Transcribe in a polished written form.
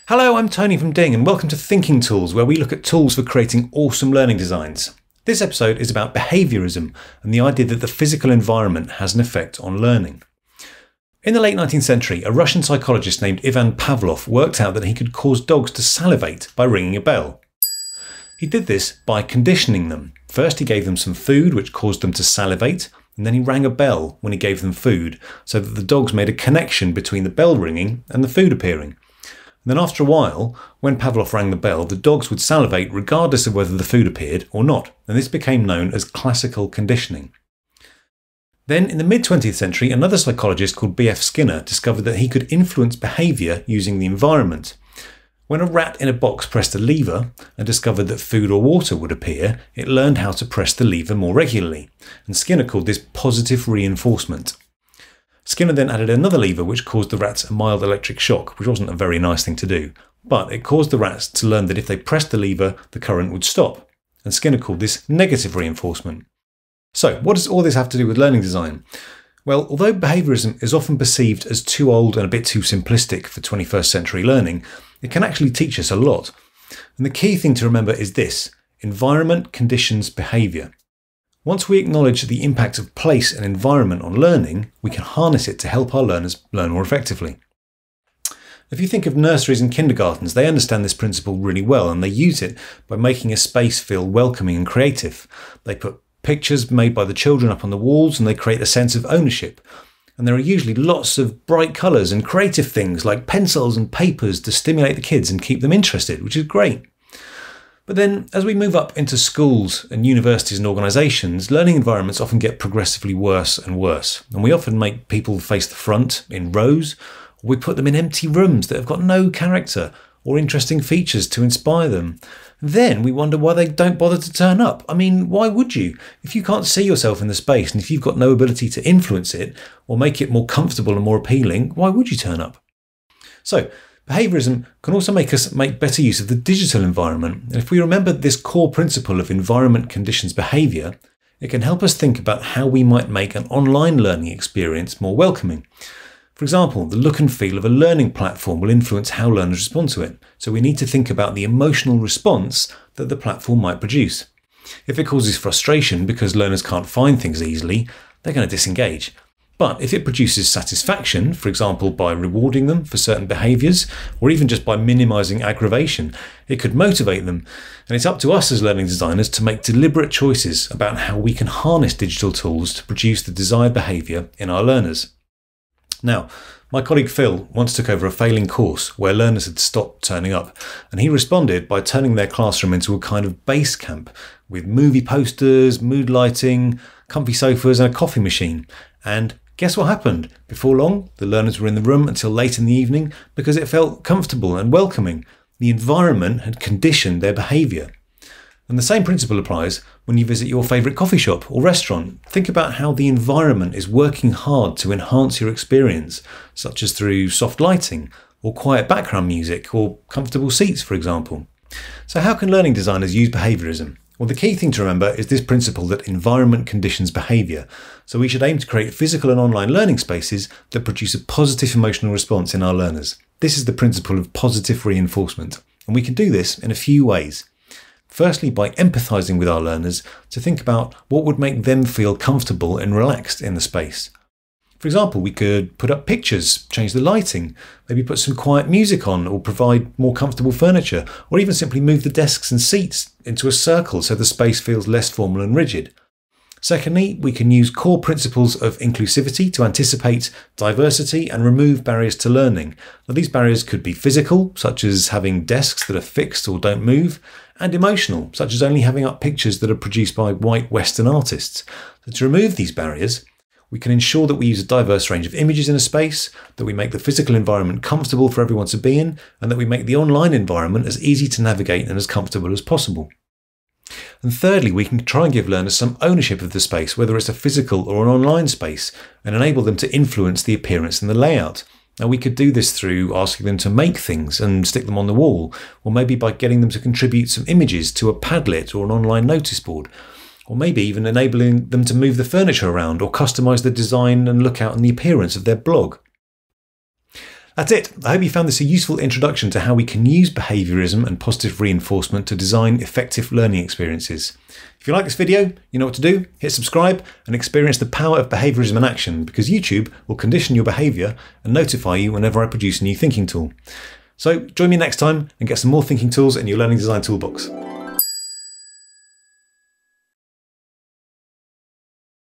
Hello, I'm Tony from Ding and welcome to Thinking Tools, where we look at tools for creating awesome learning designs. This episode is about behaviourism and the idea that the physical environment has an effect on learning. In the late 19th century, a Russian psychologist named Ivan Pavlov worked out that he could cause dogs to salivate by ringing a bell. He did this by conditioning them. First he gave them some food which caused them to salivate, and then he rang a bell when he gave them food, so that the dogs made a connection between the bell ringing and the food appearing. And then after a while, when Pavlov rang the bell, the dogs would salivate regardless of whether the food appeared or not, and this became known as classical conditioning. Then in the mid-20th century, another psychologist called B.F. Skinner discovered that he could influence behaviour using the environment. When a rat in a box pressed a lever and discovered that food or water would appear, it learned how to press the lever more regularly, and Skinner called this positive reinforcement. Skinner then added another lever which caused the rats a mild electric shock, which wasn't a very nice thing to do, but it caused the rats to learn that if they pressed the lever, the current would stop, and Skinner called this negative reinforcement. So, what does all this have to do with learning design? Well, although behaviourism is often perceived as too old and a bit too simplistic for 21st century learning, it can actually teach us a lot. And the key thing to remember is this: environment conditions behaviour. Once we acknowledge the impact of place and environment on learning, we can harness it to help our learners learn more effectively. If you think of nurseries and kindergartens, they understand this principle really well, and they use it by making a space feel welcoming and creative. They put pictures made by the children up on the walls, and they create a sense of ownership. And there are usually lots of bright colours and creative things like pencils and papers to stimulate the kids and keep them interested, which is great. But then, as we move up into schools and universities and organisations, learning environments often get progressively worse and worse. And we often make people face the front in rows, or we put them in empty rooms that have got no character or interesting features to inspire them. Then we wonder why they don't bother to turn up. I mean, why would you? If you can't see yourself in the space and if you've got no ability to influence it or make it more comfortable and more appealing, why would you turn up? So, behaviourism can also make us make better use of the digital environment, and if we remember this core principle of environment conditions behaviour, it can help us think about how we might make an online learning experience more welcoming. For example, the look and feel of a learning platform will influence how learners respond to it, so we need to think about the emotional response that the platform might produce. If it causes frustration because learners can't find things easily, they're going to disengage. But if it produces satisfaction, for example by rewarding them for certain behaviours, or even just by minimising aggravation, it could motivate them. And it's up to us as learning designers to make deliberate choices about how we can harness digital tools to produce the desired behaviour in our learners. Now, my colleague Phil once took over a failing course where learners had stopped turning up, and he responded by turning their classroom into a kind of base camp with movie posters, mood lighting, comfy sofas and a coffee machine. And guess what happened? Before long, the learners were in the room until late in the evening because it felt comfortable and welcoming. The environment had conditioned their behaviour. And the same principle applies when you visit your favourite coffee shop or restaurant. Think about how the environment is working hard to enhance your experience, such as through soft lighting or quiet background music or comfortable seats, for example. So how can learning designers use behaviourism? Well, the key thing to remember is this principle that environment conditions behaviour. So we should aim to create physical and online learning spaces that produce a positive emotional response in our learners. This is the principle of positive reinforcement, and we can do this in a few ways. Firstly, by empathising with our learners to think about what would make them feel comfortable and relaxed in the space. For example, we could put up pictures, change the lighting, maybe put some quiet music on or provide more comfortable furniture, or even simply move the desks and seats into a circle so the space feels less formal and rigid. Secondly, we can use core principles of inclusivity to anticipate diversity and remove barriers to learning. Now, these barriers could be physical, such as having desks that are fixed or don't move, and emotional, such as only having up pictures that are produced by white Western artists. So to remove these barriers, we can ensure that we use a diverse range of images in a space, that we make the physical environment comfortable for everyone to be in, and that we make the online environment as easy to navigate and as comfortable as possible. And thirdly, we can try and give learners some ownership of the space, whether it's a physical or an online space, and enable them to influence the appearance and the layout. Now, we could do this through asking them to make things and stick them on the wall, or maybe by getting them to contribute some images to a Padlet or an online notice board, or maybe even enabling them to move the furniture around or customise the design and lookout and the appearance of their blog. That's it. I hope you found this a useful introduction to how we can use behaviourism and positive reinforcement to design effective learning experiences. If you like this video, you know what to do. Hit subscribe and experience the power of behaviourism in action, because YouTube will condition your behaviour and notify you whenever I produce a new thinking tool. So join me next time and get some more thinking tools in your learning design toolbox.